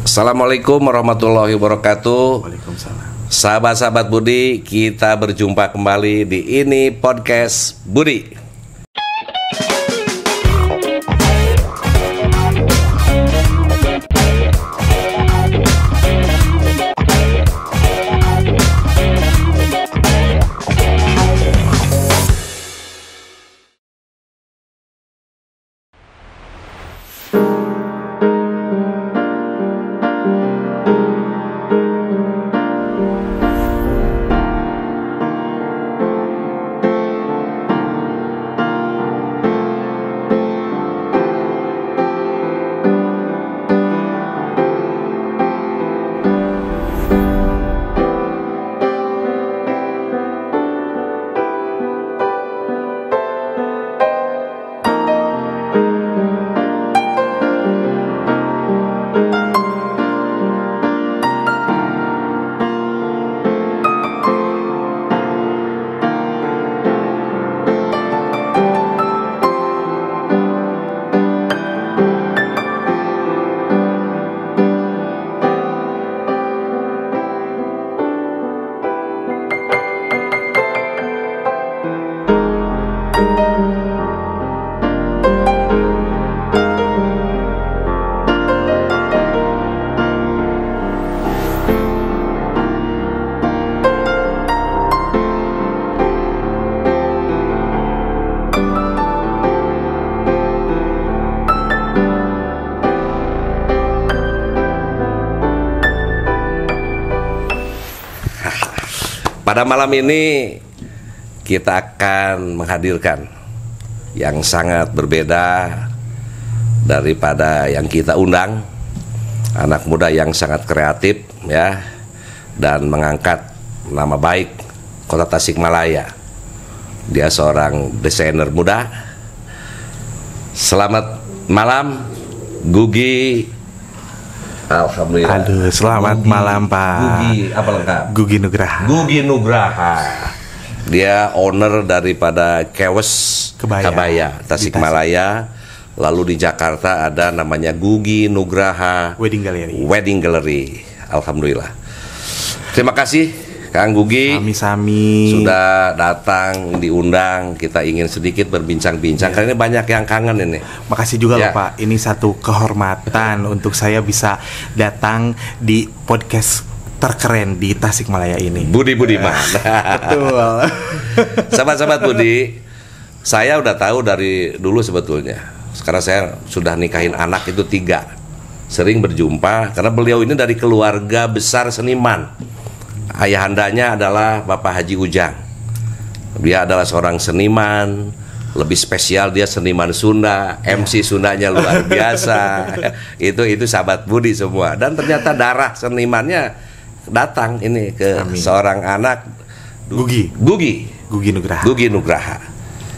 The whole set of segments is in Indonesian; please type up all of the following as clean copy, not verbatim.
Assalamualaikum warahmatullahi wabarakatuh. Waalaikumsalam. Sahabat-sahabat Budi, kita berjumpa kembali di ini podcast Budi. Pada malam ini kita akan menghadirkan yang sangat berbeda daripada yang kita undang. Anak muda yang sangat kreatif ya, dan mengangkat nama baik Kota Tasikmalaya. Dia seorang desainer muda. Selamat malam Gugi. Alhamdulillah. Aduh, selamat malam Pak. Gugi apa lengkap? Gugi Nugraha. Gugi Nugraha. Dia owner daripada Kewes Kabaya Tasikmalaya. Lalu di Jakarta ada namanya Gugi Nugraha Wedding Gallery. Alhamdulillah. Terima kasih Kang Gugi. Sami-sami. Sudah datang, diundang. Kita ingin sedikit berbincang-bincang karena ini banyak yang kangen ini. Makasih juga loh Pak. Ini satu kehormatan untuk saya bisa datang di podcast terkeren di Tasikmalaya ini. Budi Budiman. Betul. Sahabat-sahabat Budi, saya udah tahu dari dulu sebetulnya. Sekarang saya sudah nikahin anak itu 3. Sering berjumpa karena beliau ini dari keluarga besar seniman. Ayahandanya adalah Bapak Haji Ujang. Dia adalah seorang seniman. Lebih spesial dia seniman Sunda. MC Sundanya luar biasa. Itu sahabat Budi semua. Dan ternyata darah senimannya datang ini ke seorang anak Gugi Nugraha.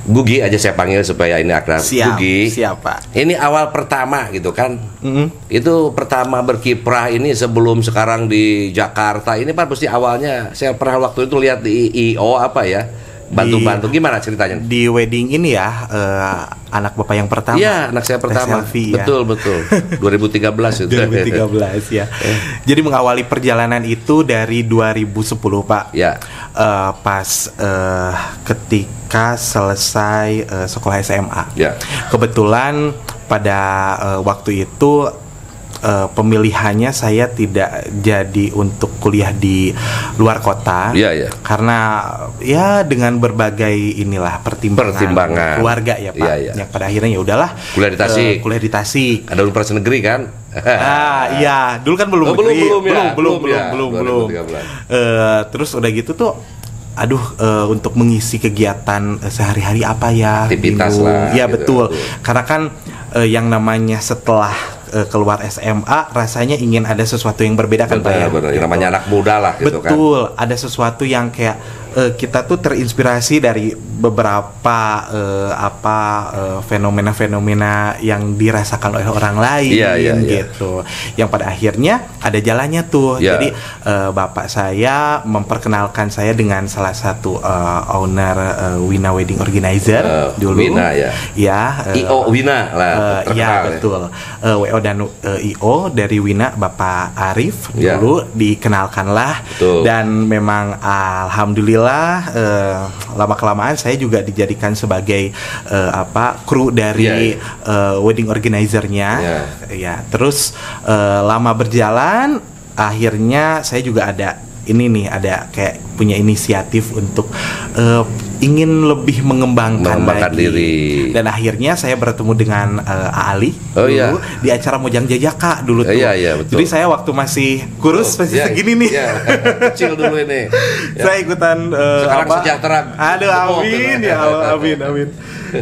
Gugi aja saya panggil supaya ini akrab. Gugi. Siapa? Ini awal pertama gitu kan. Itu pertama berkiprah ini sebelum sekarang di Jakarta. Ini Pak pasti awalnya saya pernah waktu itu lihat di IO apa ya. Bantu-bantu gimana ceritanya? Di wedding ini ya, anak Bapak yang pertama. Iya, anak saya pertama. Betul. 2013 itu. 2013 ya. Jadi mengawali perjalanan itu dari 2010 Pak. Ya. Pas ketika selesai sekolah SMA. Ya. Kebetulan pada waktu itu pemilihannya saya tidak jadi untuk kuliah di luar kota. Iya. Karena ya dengan berbagai inilah pertimbangan keluarga ya Pak. Iya. Yang pada akhirnya ya udahlah kuliah di Tasik. Ada Universitas Negeri kan? Iya, dulu kan belum. Belum. Terus udah gitu tuh untuk mengisi kegiatan sehari-hari apa ya? Aktivitas lah. Iya gitu. betul. Karena kan yang namanya setelah keluar SMA rasanya ingin ada sesuatu yang berbeda kan Pak ya? Benar. Yang namanya anak muda lah gitu kan. Betul, ada sesuatu yang kayak kita tuh terinspirasi dari beberapa fenomena-fenomena yang dirasakan oleh orang lain gitu. Yang pada akhirnya ada jalannya tuh. Jadi bapak saya memperkenalkan saya dengan salah satu owner Wina Wedding Organizer dulu. Wina IO Wina lah. Ya betul. WO dan IO dari Wina Bapak Arif dulu dikenalkanlah. Dan memang alhamdulillah lama kelamaan saya juga dijadikan sebagai kru dari wedding organizer-nya. Ya, terus lama berjalan akhirnya saya juga ada kayak punya inisiatif untuk ingin lebih mengembangkan diri. Dan akhirnya saya bertemu dengan Ali dulu di acara Mojang Jajaka dulu tuh. Betul. Jadi saya waktu masih kurus masih segini nih. Kecil dulu ini. Saya ikutan sekarang sejahtera. Aduh, amin ya Allah, amin.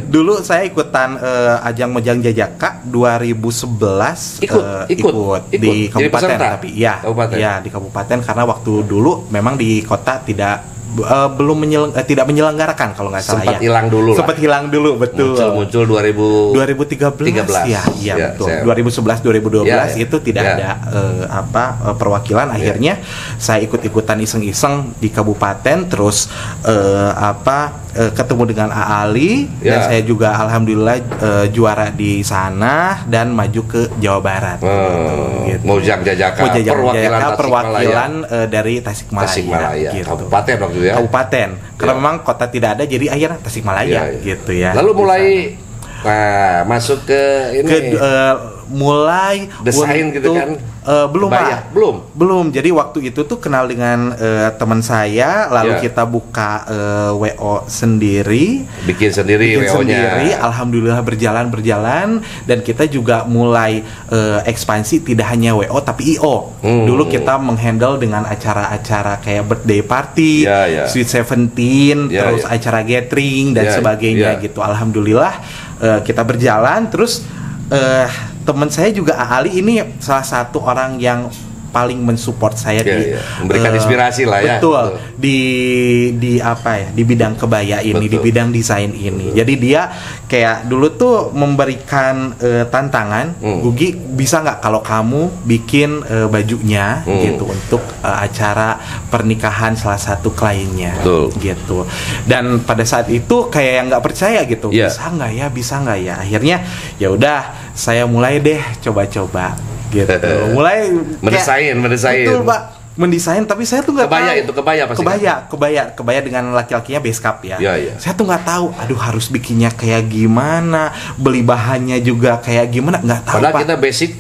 Dulu saya ikutan ajang Mojang Jajaka 2011 ikut di kabupaten, tapi di kabupaten karena waktu dulu memang di kota tidak menyelenggarakan kalau nggak salah. Sempat hilang dulu betul. Muncul 2013 ya betul. 2011 itu tidak ada perwakilan. Akhirnya saya ikut-ikutan iseng-iseng di kabupaten, terus ketemu dengan Ali dan saya juga alhamdulillah juara di sana dan maju ke Jawa Barat. Gitu. Mojang Jajaka perwakilan dari Tasikmalaya gitu. Kabupaten waktu itu ya. Kabupaten. Karena memang kota tidak ada, jadi akhirnya Tasikmalaya gitu ya. Lalu mulai masuk ke ini mulai desain gitu kan. Belum. Jadi waktu itu tuh kenal dengan teman saya, lalu kita buka WO sendiri, bikin sendiri WO-nya. Alhamdulillah berjalan dan kita juga mulai ekspansi tidak hanya WO tapi IO. Dulu kita menghandle dengan acara-acara kayak birthday party, Sweet 17, terus acara gathering dan sebagainya gitu. Alhamdulillah kita berjalan terus. Teman saya juga Ali ini salah satu orang yang paling mensupport saya memberikan inspirasi lah ya. Betul. Di bidang kebaya ini, di bidang desain ini. Jadi dia kayak dulu tuh memberikan tantangan, Gugi bisa nggak kalau kamu bikin bajunya gitu untuk acara pernikahan salah satu kliennya gitu. Dan pada saat itu kayak yang nggak percaya gitu, bisa nggak ya. Akhirnya ya udah saya mulai deh coba-coba. Gitu. Mulai mendesain. Betul, Pak. Mendesain, tapi saya tuh nggak tahu. Kebaya dengan laki-lakinya base cup ya. Saya tuh nggak tahu. Aduh, harus bikinnya kayak gimana, beli bahannya juga kayak gimana, nggak tahu. Padahal kita basic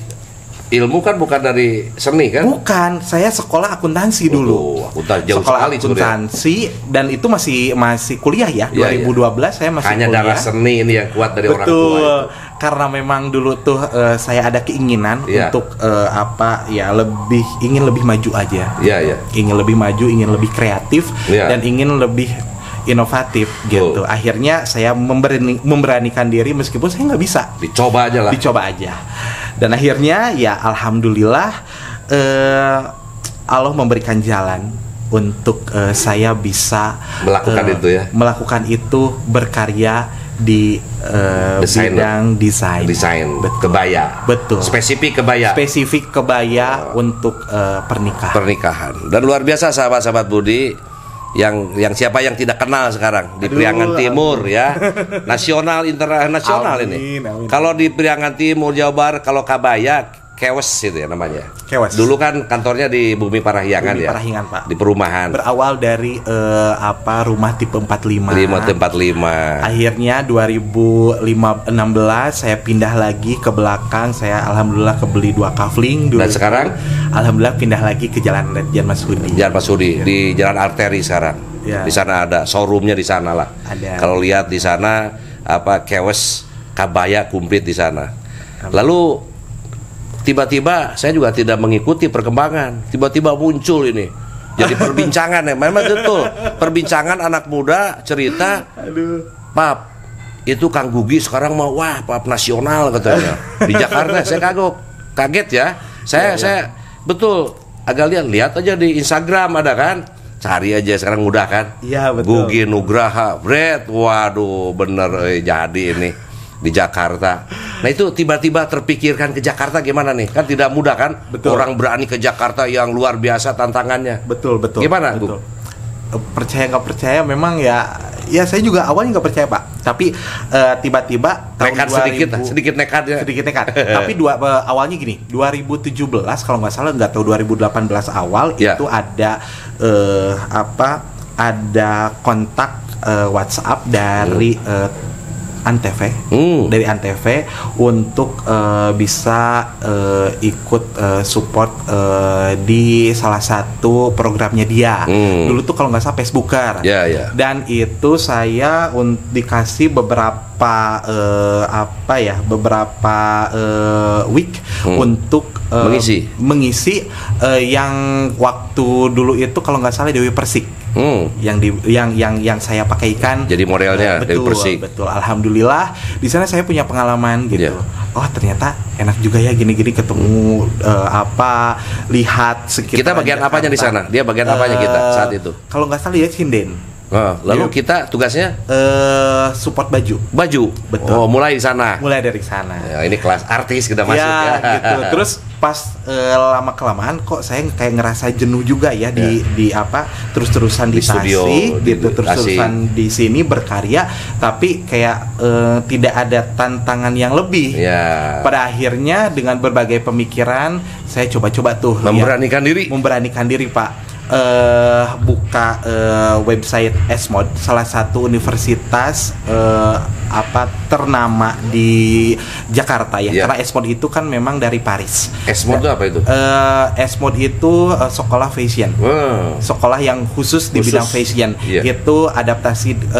ilmu kan bukan dari seni kan? Bukan, saya sekolah akuntansi dulu. Sekolah akuntansi dan itu masih kuliah ya. 2012 saya masih hanya kuliah. Darah seni ini yang kuat dari orang tua itu. Karena memang dulu tuh saya ada keinginan untuk ingin lebih maju aja. Ingin lebih maju, ingin lebih kreatif dan ingin lebih inovatif gitu. Akhirnya saya memberanikan diri meskipun saya nggak bisa. Dicoba aja. Dan akhirnya ya alhamdulillah Allah memberikan jalan untuk saya bisa melakukan itu berkarya di bidang desain kebaya. Betul. Spesifik kebaya untuk pernikahan. Dan luar biasa sahabat-sahabat Budi yang siapa yang tidak kenal sekarang di Priangan Timur ya. Nasional internasional ini. Kalau di Priangan Timur Jawa Barat kalau kabaya Kewes itu ya namanya. Kewes. Dulu kan kantornya di Bumi Parahyangan ya. Parahyangan, Pak. Di perumahan. Berawal dari rumah tipe 45. Akhirnya 2016 saya pindah lagi ke belakang. Saya alhamdulillah kebeli 2 kafling dulu. Dan sekarang alhamdulillah pindah lagi ke Jalan Jan Masudi. Di Jalan Arteri sekarang. Di sana ada showroomnya di sana lah. Kalau lihat di sana Kewes kabaya komplit di sana. Lalu tiba-tiba saya juga tidak mengikuti perkembangan. Tiba-tiba muncul ini. Jadi perbincangan ya. Memang betul. Perbincangan anak muda cerita. Pap, itu Kang Gugi sekarang mau pap nasional katanya. Di Jakarta saya kaget ya. Saya betul agak lihat aja di Instagram ada kan. cari aja sekarang mudah kan? Iya, betul. Gugi Nugraha, Bret, waduh bener jadi ini di Jakarta. Nah itu tiba-tiba terpikirkan ke Jakarta gimana nih? Kan tidak mudah kan? Betul. Orang berani ke Jakarta yang luar biasa tantangannya. Betul. Gimana, betul. Percaya nggak percaya memang ya saya juga awalnya nggak percaya Pak, tapi tiba-tiba tahun nekat 2000, sedikit nekat ya. sedikit nekat. Tapi awalnya gini, 2017 kalau nggak salah, nggak tahu 2018 awal itu ada ada kontak WhatsApp dari Antv, dari Antv untuk bisa ikut support di salah satu programnya dia. Dulu tuh kalau nggak salah Facebooker. Dan itu saya dikasih beberapa week untuk mengisi yang waktu dulu itu kalau nggak salah Dewi Persik. Yang saya pakaikan jadi modelnya Dewi Persik. Betul, alhamdulillah di sana saya punya pengalaman gitu. Oh ternyata enak juga ya gini-gini ketemu lihat sekitar. Kita bagian apanya di sana? Dia bagian apanya kita saat itu? Kalau nggak salah dia sinden. Lalu kita tugasnya support baju. Betul. Oh, mulai di sana. Mulai dari sana. Ya, ini kelas artis kita masuk ya. Gitu. Terus pas lama kelamaan kok saya kayak ngerasa jenuh juga ya di terus-terusan di studio gitu, terus-terusan di sini berkarya, tapi kayak tidak ada tantangan yang lebih. Pada akhirnya dengan berbagai pemikiran saya coba-coba tuh memberanikan diri Pak. Buka website Esmod, salah satu universitas ternama di Jakarta ya. Karena Esmod itu kan memang dari Paris. Esmod itu apa itu? Esmod itu sekolah fashion. Sekolah yang khusus di bidang fashion. Itu adaptasi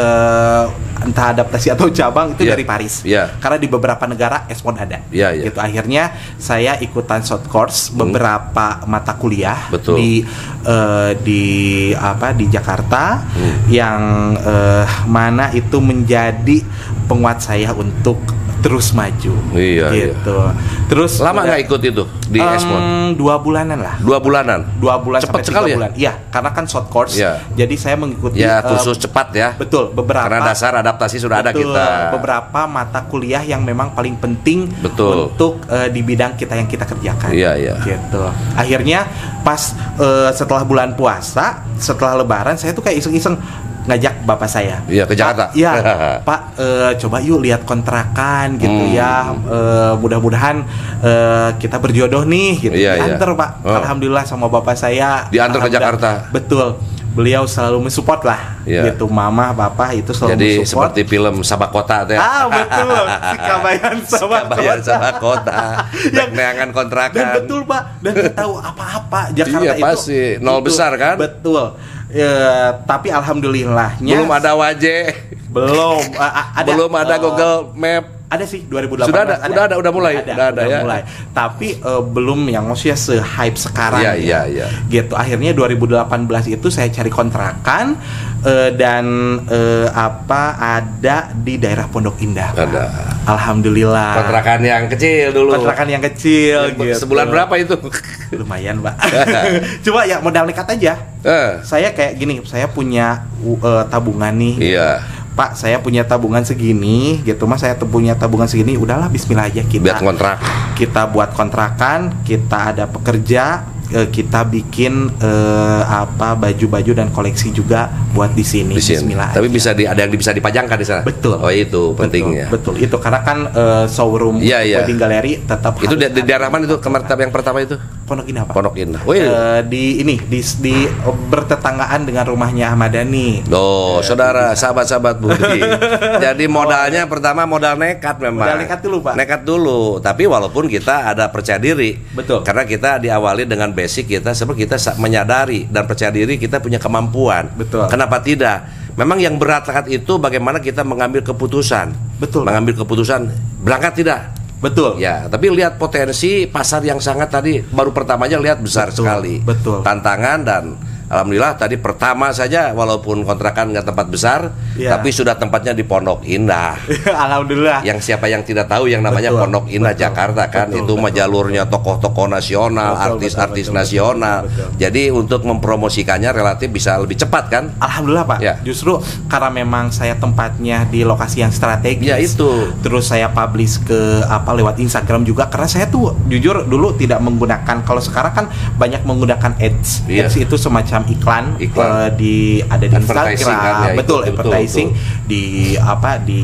entah adaptasi atau cabang itu dari Paris. Karena di beberapa negara Esmod ada. Gitu. Akhirnya saya ikutan short course beberapa mata kuliah di Jakarta yang mana itu menjadi penguat saya untuk terus maju. Gitu. Terus lama nggak ikut itu di Esmod? 2 bulanan lah. 2 bulanan. 2 bulan cepat sampai 3 sekali bulan. Iya, karena kan short course. Jadi saya mengikuti kursus cepat ya. Betul, karena dasar adaptasi sudah ada kita. Beberapa mata kuliah yang memang paling penting untuk di bidang kita yang kita kerjakan. Gitu. Akhirnya pas setelah bulan puasa, setelah lebaran saya tuh kayak iseng-iseng ngajak bapak saya ke Jakarta. Pak, coba yuk lihat kontrakan gitu ya. Mudah-mudahan kita berjodoh nih gitu. Diantar Pak. Alhamdulillah sama bapak saya diantar ke Jakarta. Betul. Beliau selalu mensupport lah. Gitu, mama, bapak itu selalu jadi mensupport. Seperti film Sabakota teh. Betul. Si Kabayan Sabakota. Neangan kontrakan. Dan betul Pak. Dan nggak tahu apa-apa Jakarta itu. Pasti nol besar kan? Betul. Tapi alhamdulillahnya belum ada wajah. Belum ada Google Map. Ada sih 2018. Udah mulai. Tapi belum yang maksudnya se-hype sekarang. Gitu. Akhirnya 2018 itu saya cari kontrakan dan ada di daerah Pondok Indah. Ada. Alhamdulillah. Kontrakan yang kecil dulu. Gitu. Sebulan berapa itu? Lumayan, Pak. Coba ya modal nekat aja. Saya kayak gini, saya punya tabungan nih. Pak, saya punya tabungan segini, gitu Mas. Saya punya tabungan segini, udahlah Bismillah aja kita buat kontrakan, kita ada pekerja, kita bikin baju-baju dan koleksi juga buat di sini. Bismillah. Tapi ada yang bisa dipajangkan di sana. Betul. Oh itu pentingnya. Betul. Itu karena kan showroom wedding gallery tetap itu di daerah mana itu yang pertama itu? Pondok Indah, Pak. Pondok Indah. Di bertetanggaan dengan rumahnya Ahmad Dhani. Saudara, sahabat-sahabat Budi. Jadi modalnya pertama modal nekat memang. Modal nekat dulu, Pak. Nekat dulu. Tapi walaupun kita ada percaya diri. Betul. Karena kita diawali dengan basic kita menyadari dan percaya diri kita punya kemampuan. Betul. Kenapa tidak? Memang yang berat itu bagaimana kita mengambil keputusan. Betul. Mengambil keputusan berangkat tidak? Betul. Tapi lihat potensi pasar yang sangat tadi baru pertamanya lihat besar sekali. Betul. Tantangan dan alhamdulillah tadi pertama saja walaupun kontrakan nggak tempat besar, tapi sudah tempatnya di Pondok Indah. Alhamdulillah. Yang siapa yang tidak tahu yang namanya Pondok Indah Jakarta kan, itu mah jalurnya tokoh-tokoh nasional, artis-artis nasional. Jadi untuk mempromosikannya relatif bisa lebih cepat kan? Alhamdulillah Pak. Ya. Justru karena memang saya tempatnya di lokasi yang strategis. Ya itu. Terus saya publish ke lewat Instagram juga, karena saya tuh jujur dulu tidak menggunakan, kalau sekarang kan banyak menggunakan ads. Ads itu semacam iklan. Ada di Instagram, kan, ya, betul, advertising di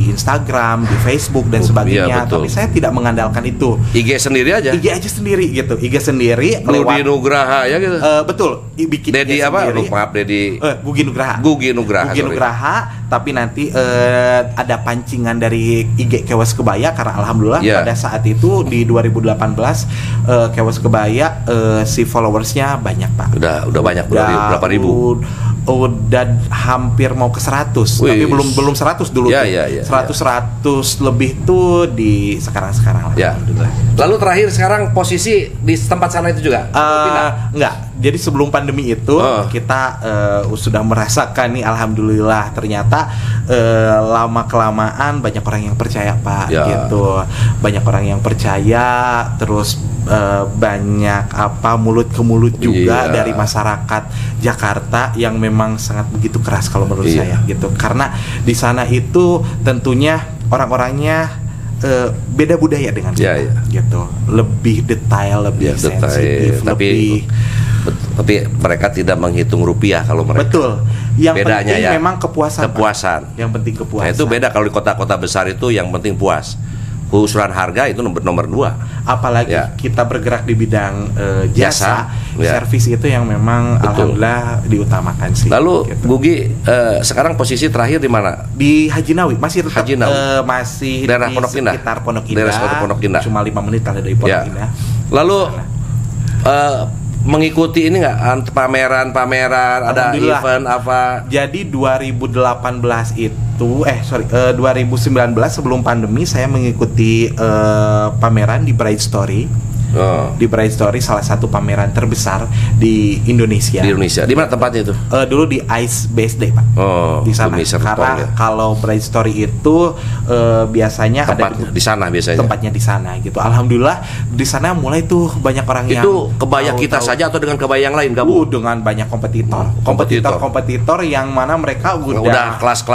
Instagram, di Facebook dan sebagainya. Tapi saya tidak mengandalkan itu. IG sendiri aja. IG aja sendiri gitu. IG sendiri Budi Nugraha ya gitu. Betul. Bikin Dedi apa? Maaf Dedi. Gugi Nugraha. Gugi Nugraha. Tapi nanti ada pancingan dari IG Kewas Kebaya, karena alhamdulillah pada saat itu di 2018 Kewas Kebaya si followersnya banyak Pak. Udah banyak, berapa ribu? Udah hampir mau ke 100. Tapi belum 100 dulu. 100 lebih tuh di sekarang alhamdulillah. Lalu terakhir sekarang posisi di tempat sana itu juga? Enggak. Jadi sebelum pandemi itu kita sudah merasakan nih, alhamdulillah ternyata lama kelamaan banyak orang yang percaya Pak, gitu. Banyak orang yang percaya, terus banyak mulut ke mulut juga dari masyarakat Jakarta yang memang sangat begitu keras kalau menurut saya gitu. Karena di sana itu tentunya orang-orangnya beda budaya dengan kita, gitu. Lebih detail, lebih sensitif, tapi mereka tidak menghitung rupiah kalau mereka. Betul. Yang bedanya penting memang kepuasan. Yang penting kepuasan. Nah, itu beda kalau di kota-kota besar itu yang penting puas. Usulan harga itu nomor 2. Apalagi kita bergerak di bidang jasa servis itu yang memang alhamdulillah diutamakan sih. Lalu gitu. Gugi sekarang posisi terakhir di mana? Di Haji Nawi, masih tetap masih daerah di sekitar Pondok Indah. Cuma 5 menit dari Pondok Indah. Lalu mengikuti ini nggak pameran ada event apa? Jadi 2018 itu 2019 sebelum pandemi saya mengikuti pameran di Bright Story. Di Bright Story, salah satu pameran terbesar di Indonesia. Di mana tempatnya itu? Dulu di ICE BSD Pak. Di sana. Karena kalau Bright Story itu biasanya tempatnya di sana biasanya. Tempatnya di sana gitu. Alhamdulillah di sana mulai tuh banyak orang yang itu kebaya kita saja atau dengan kebaya yang lain gabung? Dengan banyak kompetitor yang mana mereka udah kelas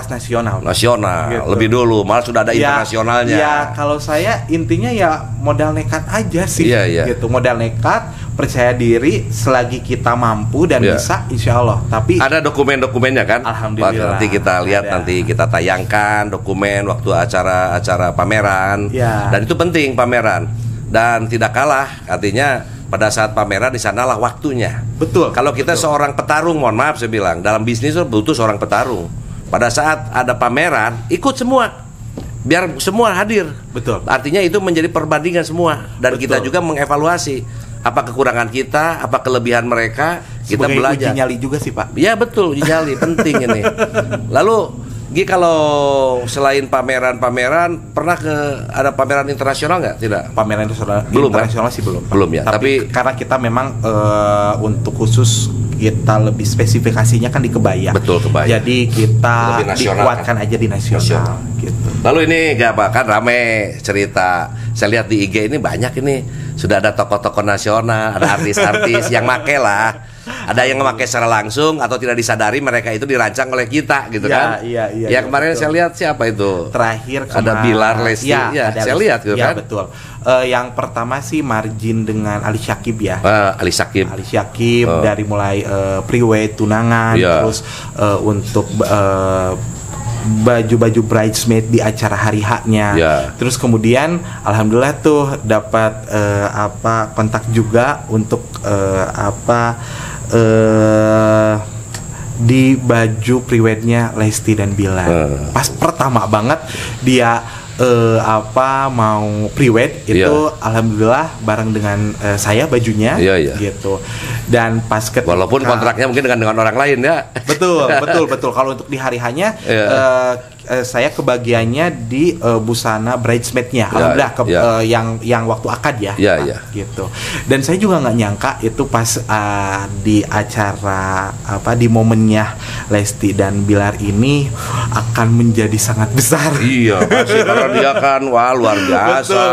nasional. Gitu. Lebih dulu, malah sudah ada internasionalnya. Ya kalau saya intinya ya modal nekat aja sih, gitu. Modal nekat, percaya diri, selagi kita mampu dan bisa, insya Allah. Tapi ada dokumen-dokumennya kan? Alhamdulillah. Nanti kita lihat, nanti kita tayangkan dokumen waktu acara pameran. Dan itu penting pameran. Dan tidak kalah, artinya pada saat pameran di sanalah waktunya. Betul. Kalau kita seorang petarung, mohon maaf saya bilang, dalam bisnis itu butuh seorang petarung. Pada saat ada pameran, ikut semua. Biar semua hadir. Betul. Artinya itu menjadi perbandingan semua. Dan kita juga mengevaluasi apa kekurangan kita, apa kelebihan mereka. Kita sebagai belajar. Uji nyali juga sih Pak. Ya betul, uji nyali penting ini. Lalu Gi, kalau selain pameran-pameran, pernah ada pameran internasional nggak? Tidak. Pameran internasional sih belum. Belum ya. Tapi karena kita memang untuk khusus kita lebih spesifikasinya kan di kebaya. Betul, kebaya. Jadi kita dikuatkan aja di nasional. Gitu. Lalu ini kan rame cerita. Saya lihat di IG ini banyak ini sudah ada tokoh-tokoh nasional, ada artis-artis yang make lah. Ada yang memakai secara langsung atau tidak disadari mereka itu dirancang oleh kita gitu kan? Iya. Yang kemarin betul. Saya lihat siapa itu? Terakhir ada Bilar Lesti. Saya lihat gitu kan? Betul. Yang pertama sih Margin dengan Ali Syakib ya. Ali Syakib dari mulai pre-wed tunangan, terus untuk baju-baju bridesmaid di acara hari H-nya. Terus kemudian alhamdulillah tuh dapat kontak juga untuk di baju pre-wednya Lesti dan Bilar. Pas pertama banget dia mau pre-wed itu alhamdulillah bareng dengan saya bajunya gitu. Dan pas ketika walaupun kontraknya mungkin dengan orang lain ya. Betul. Kalau untuk di hari hanya saya kebagiannya di busana bridesmaidnya, alhamdulillah yang waktu akad ya, gitu. Dan saya juga nggak nyangka itu pas di acara di momennya Lesti dan Bilar ini akan menjadi sangat besar. Iya, pasti karena dia kan luar biasa. Betul.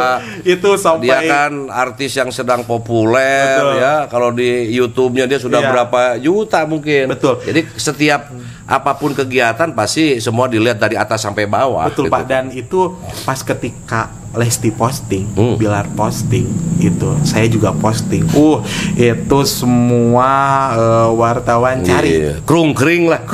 Itu sampai dia kan artis yang sedang populer. Betul. Ya. Kalau di YouTube-nya dia sudah berapa juta mungkin. Betul. Jadi setiap apapun kegiatan pasti semua dilihat dari atas sampai bawah. Betul, gitu. Pak. Dan itu pas ketika Lesti posting, Bilar posting, itu saya juga posting. Itu semua wartawan cari. Krung-kring lah.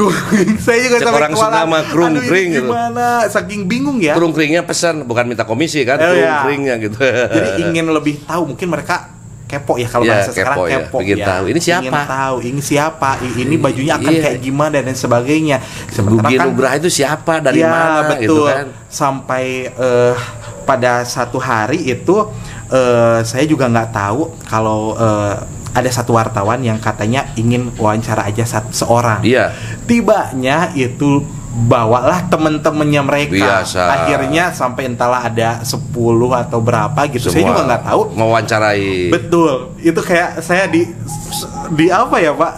Saya juga sampai orang Sunda mah krung-kring gitu. Gimana? Saking bingung ya. Krung-kringnya pesan, bukan minta komisi kan, krung-kringnya gitu. Jadi ingin lebih tahu, mungkin mereka kepo ya kalau bahasa sekarang kepo ya. Tahu ini siapa? Ingin tahu ini siapa, ini bajunya akan kayak gimana dan sebagainya. Gugi Nugraha itu siapa, dari mana betul. Gitu kan. Sampai pada satu hari itu saya juga nggak tahu kalau ada satu wartawan yang katanya ingin wawancara aja seorang. Iya. Tibanya itu bawalah temen-temennya mereka. Biasa. Akhirnya sampai entahlah ada 10 atau berapa gitu. Semua saya juga nggak tahu. Mewawancarai. Betul. Itu kayak saya di apa ya Pak?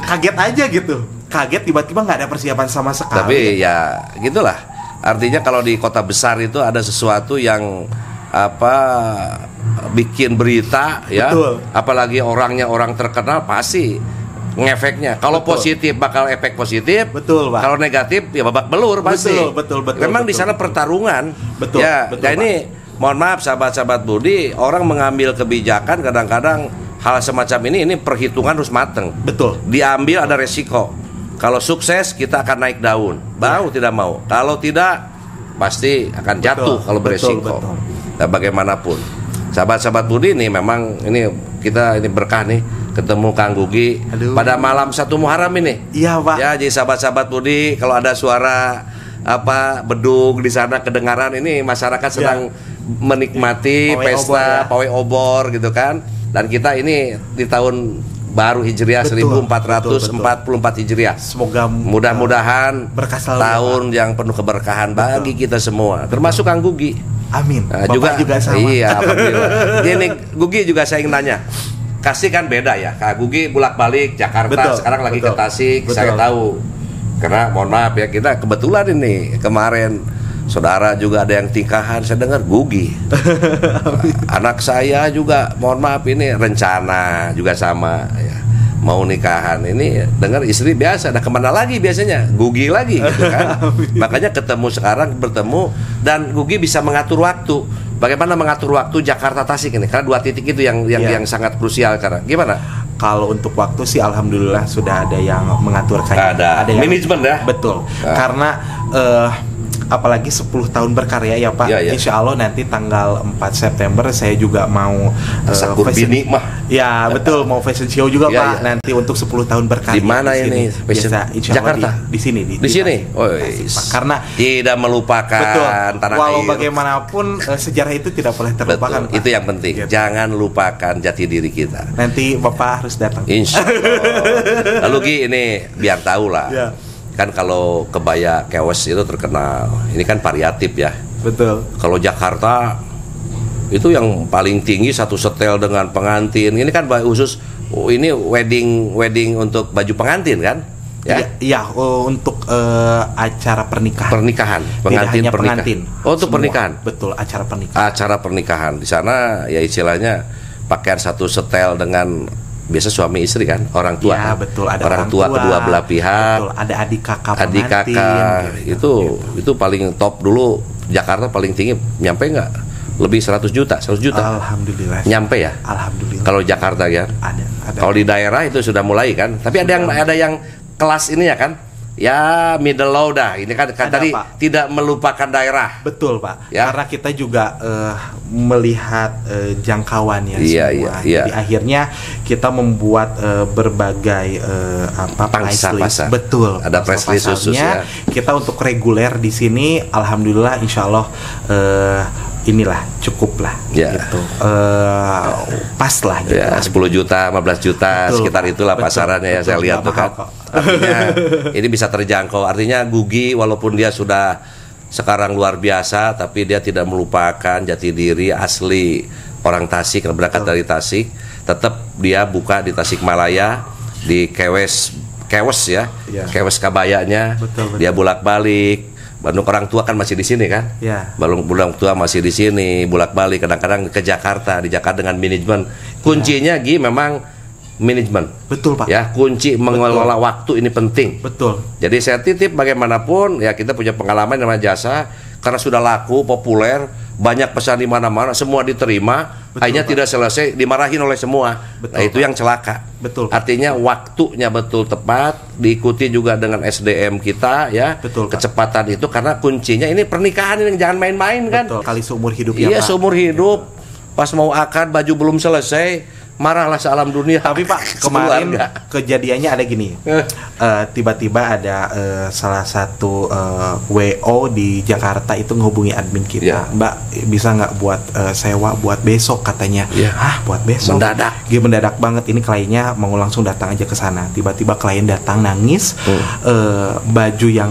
Kaget aja gitu. Kaget tiba-tiba nggak ada persiapan sama sekali. Tapi ya gitulah. Artinya kalau di kota besar itu ada sesuatu yang bikin berita ya. Betul. Apalagi orangnya orang terkenal pasti ngefeknya. Kalau positif bakal efek positif. Betul, Pak. Kalau negatif ya babak belur pasti. Betul. Memang di sana pertarungan. Betul. Ya, betul, nah ini mohon maaf sahabat-sahabat Budi, orang mengambil kebijakan kadang-kadang hal semacam ini perhitungan harus mateng. Betul. Diambil ada resiko. Kalau sukses kita akan naik daun. Mau tidak mau. Kalau tidak pasti akan jatuh kalau beresiko. Betul. Nah, bagaimanapun. Sahabat-sahabat Budi ini memang ini kita ini berkah nih ketemu Kang Gugi pada malam 1 Muharram ini. Iya, Pak. Ya, jadi sahabat-sahabat Budi kalau ada suara bedug di sana kedengaran, ini masyarakat sedang menikmati pesta pawai obor gitu kan. Dan kita ini di tahun baru Hijriah 1444 Hijriah. Semoga mudah-mudahan tahun yang penuh keberkahan bagi kita semua, termasuk Kang Gugi. Amin. Nah, juga sama. Iya, alhamdulillah. Ini Gugi juga saya ingin nanya. Kasih kan beda ya. Kak Gugi bolak-balik Jakarta, sekarang lagi ke Tasik, saya tahu. Karena mohon maaf ya, kita kebetulan ini kemarin saudara juga ada yang tingkahan, saya dengar Gugi. Anak saya juga mohon maaf ini rencana juga sama ya. Mau nikahan ini dengar istri biasa, nah kemana lagi biasanya Gugi lagi gitu kan. Makanya ketemu sekarang bertemu dan Gugi bisa mengatur waktu. Bagaimana mengatur waktu Jakarta Tasik ini? Karena 2 titik itu yang sangat krusial karena gimana? Kalau untuk waktu sih alhamdulillah sudah ada yang mengaturkannya. Ada yang manajemen ya. Betul. Karena apalagi 10 tahun berkarya ya Pak. Insya Allah nanti tanggal 4 September saya juga mau fashion mah. Ya betul, mau fashion show juga Pak. Nanti untuk 10 tahun berkarya. Di mana ini? Biasa Jakarta. Di sini di sini. Karena tidak melupakan tanah walau air. Bagaimanapun sejarah itu tidak boleh terlupakan. Itu yang penting. Jangan lupakan jati diri kita. Nanti Bapak harus datang. Insya Allah. Lalu Gi ini biar tahu lah. Kan kalau kebaya kewes itu terkenal. Ini kan variatif ya. Betul. Kalau Jakarta itu yang paling tinggi satu setel dengan pengantin. Ini kan khusus ini wedding untuk baju pengantin kan? Ya. Iya, untuk acara pernikahan. Pengantin. Oh, untuk pernikahan. Betul, acara pernikahan. Acara pernikahan. Di sana ya istilahnya pakaian satu setel dengan biasa suami istri kan, orang tua. Ya, betul, ada orang tua kedua belah pihak. Betul, ada adik kakak gitu. Itu paling top dulu. Jakarta paling tinggi nyampe nggak? Lebih 100 juta. Alhamdulillah. Nyampe ya? Alhamdulillah. Kalau Jakarta ya? Ada. Kalau di daerah itu sudah mulai kan. Tapi ada yang kelas ini ya kan? Ya middle low dah. Ini kan tadi Pak, tidak melupakan daerah. Betul Pak. Ya? Karena kita juga melihat jangkauannya semua. Iya. Jadi akhirnya kita membuat berbagai pangsa pasar. Betul. Ada press list khusus ya. Kita untuk reguler di sini, alhamdulillah, insya Allah inilah cukup lah gitu. Pas lah gitu. Ya, 10 juta, 15 juta. Betul, sekitar itulah pasarannya ya, saya lihat tuh kan. Artinya ini bisa terjangkau. Artinya Gugi walaupun dia sudah sekarang luar biasa, tapi dia tidak melupakan jati diri asli orang Tasik, berangkat dari Tasik. Tetap dia buka di Tasikmalaya, di Kewes ya, Kewes Kabayanya. Dia bolak-balik. Bandung, orang tua kan masih di sini kan? Orang tua masih di sini, bolak-balik. Kadang-kadang ke Jakarta, di Jakarta dengan manajemen. Kuncinya memang manajemen. Betul, Pak. Ya, kunci mengelola waktu ini penting. Betul. Jadi saya titip bagaimanapun ya, kita punya pengalaman dengan jasa karena sudah laku, populer, banyak pesan di mana-mana, semua diterima. Betul, akhirnya Pak. Tidak selesai, dimarahin oleh semua. Betul, nah, itu Pak. Yang celaka. Betul. Artinya waktunya betul tepat, diikuti juga dengan SDM kita ya. Betul, kecepatan Pak. Itu karena kuncinya ini pernikahan ini jangan main-main kan. Betul. Kali seumur hidup ya, iya, Pak. Seumur hidup. Pas mau akad baju belum selesai, marahlah sealam dunia. Tapi Pak, kemarin kejadiannya ada gini. Tiba-tiba ada salah satu WO di Jakarta itu menghubungi admin kita. Mbak, bisa nggak buat sewa buat besok katanya. Buat besok. Mendadak. Mendadak banget. Ini kliennya mau langsung datang aja ke sana. Tiba-tiba klien datang nangis. Baju yang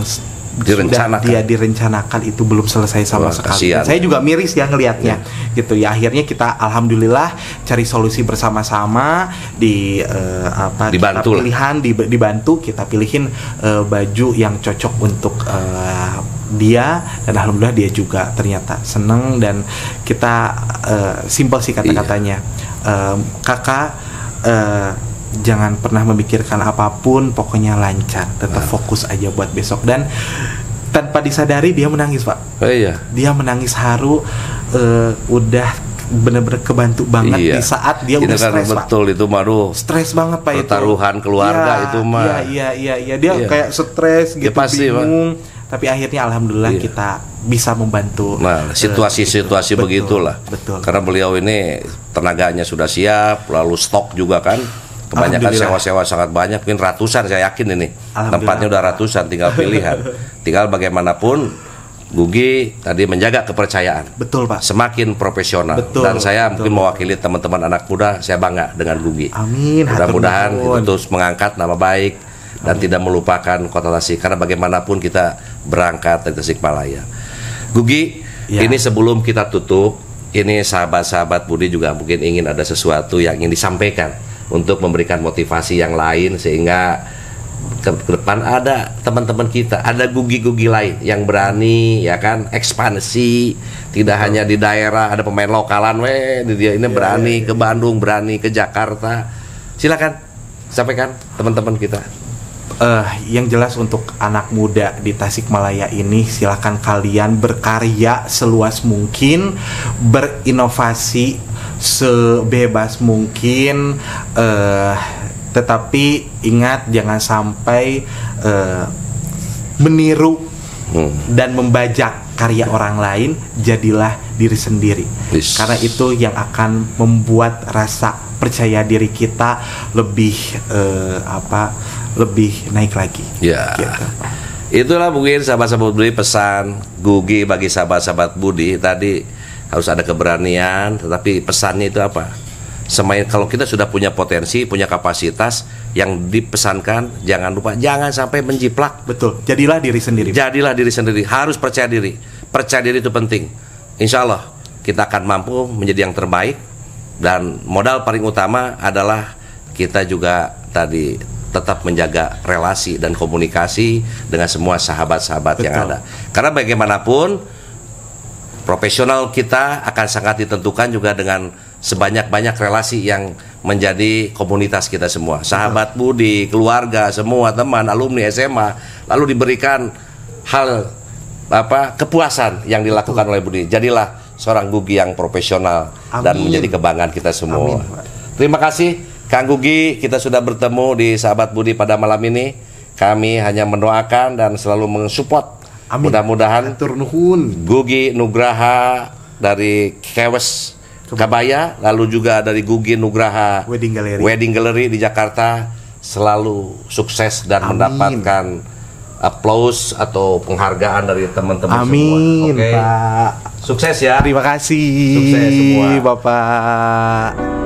sudah dia direncanakan itu belum selesai sama sekali. Saya juga miris ya ngelihatnya, gitu ya. Akhirnya kita alhamdulillah cari solusi bersama-sama dibantu kita pilihin baju yang cocok untuk dia, dan alhamdulillah dia juga ternyata seneng, dan kita simpel sih kata-katanya. Kakak jangan pernah memikirkan apapun, pokoknya lancar, tetap fokus aja buat besok. Dan tanpa disadari dia menangis, Pak. Dia menangis haru, udah bener-bener kebantu banget di saat dia udah stres, Pak. Betul, itu baru stres banget, Pak. Pertaruhan keluarga itu mah. Iya, dia kayak stres gitu, pasti, bingung. Tapi akhirnya alhamdulillah kita bisa membantu. Nah, situasi-situasi begitulah. Betul. Karena beliau ini tenaganya sudah siap, lalu stok juga kan. Kebanyakan sewa-sewa sangat banyak, mungkin ratusan saya yakin ini. Tempatnya udah ratusan, tinggal pilihan. Tinggal bagaimanapun Gugi tadi menjaga kepercayaan. Betul, Pak. Semakin profesional. Dan saya mungkin mewakili teman-teman anak muda, saya bangga dengan Gugi. Amin. Mudah-mudahan itu terus mengangkat nama baik dan tidak melupakan Kota Tasik, karena bagaimanapun kita berangkat dari Tasikmalaya. Gugi, ini sebelum kita tutup, ini sahabat-sahabat Budi juga mungkin ingin ada sesuatu yang ingin disampaikan untuk memberikan motivasi yang lain, sehingga ke depan ada teman-teman kita, ada Gugi-Gugi lain yang berani ya kan ekspansi, tidak hanya di daerah, ada pemain lokalan dia ini berani ke Bandung, berani ke Jakarta. Silakan sampaikan teman-teman kita. Yang jelas untuk anak muda di Tasikmalaya ini, silakan kalian berkarya seluas mungkin, berinovasi sebebas mungkin, tetapi ingat jangan sampai meniru dan membajak karya orang lain. Jadilah diri sendiri, karena itu yang akan membuat rasa percaya diri kita lebih lebih naik lagi. Ya, gitu. Itulah mungkin sahabat-sahabat Budi, pesan Gugi bagi sahabat-sahabat Budi tadi. Harus ada keberanian, tetapi pesannya itu apa? Kalau kita sudah punya potensi, punya kapasitas, yang dipesankan jangan lupa, jangan sampai menjiplak. Betul. Jadilah diri sendiri. Jadilah diri sendiri. Harus percaya diri. Percaya diri itu penting. Insya Allah kita akan mampu menjadi yang terbaik. Dan modal paling utama adalah kita juga tadi tetap menjaga relasi dan komunikasi dengan semua sahabat-sahabat yang ada. Karena bagaimanapun profesional kita akan sangat ditentukan juga dengan sebanyak-banyak relasi yang menjadi komunitas kita semua. Sahabat Budi, keluarga, semua teman, alumni SMA, lalu diberikan hal kepuasan yang dilakukan oleh Budi. Jadilah seorang Gugi yang profesional. Amin. Dan menjadi kebanggaan kita semua. Amin. Terima kasih Kang Gugi, kita sudah bertemu di Sahabat Budi pada malam ini. Kami hanya mendoakan dan selalu mensupport. Mudah-mudahan Gugi Nugraha dari Kewes Kabaya, lalu juga dari Gugi Nugraha Wedding Gallery di Jakarta selalu sukses dan mendapatkan aplaus atau penghargaan dari teman-teman semua. Amin, Pak. Sukses ya. Terima kasih. Sukses semua, Bapak.